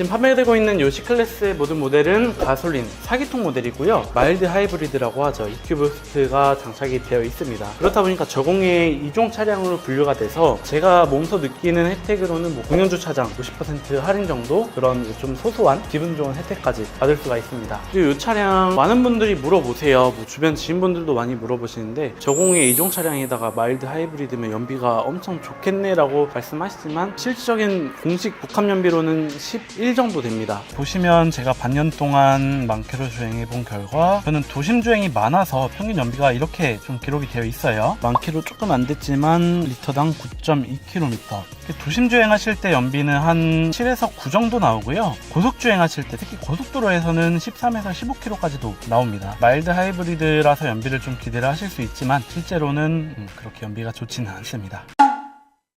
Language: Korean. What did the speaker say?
지금 판매되고 있는 이 C클래스의 모든 모델은 가솔린 4기통 모델이고요. 마일드 하이브리드라고 하죠. EQ 부스트가 장착이 되어 있습니다. 그렇다 보니까 저공해 2종 차량으로 분류가 돼서 제가 몸소 느끼는 혜택으로는 뭐 공연주 차장 50% 할인 정도, 그런 좀 소소한 기분 좋은 혜택까지 받을 수가 있습니다. 그리고 이 차량 많은 분들이 물어보세요. 뭐 주변 지인분들도 많이 물어보시는데 저공해 2종 차량에다가 마일드 하이브리드면 연비가 엄청 좋겠네 라고 말씀하시지만 실질적인 공식 국함 연비로는 11 정도 됩니다. 보시면 제가 반년 동안 만킬로 주행해 본 결과 저는 도심 주행이 많아서 평균 연비가 이렇게 좀 기록이 되어 있어요. 만킬로 조금 안 됐지만 리터당 9.2km. 도심 주행하실 때 연비는 한 7에서 9 정도 나오고요. 고속 주행하실 때 특히 고속도로에서는 13에서 15km까지도 나옵니다. 마일드 하이브리드라서 연비를 좀 기대를 하실 수 있지만 실제로는 그렇게 연비가 좋지는 않습니다.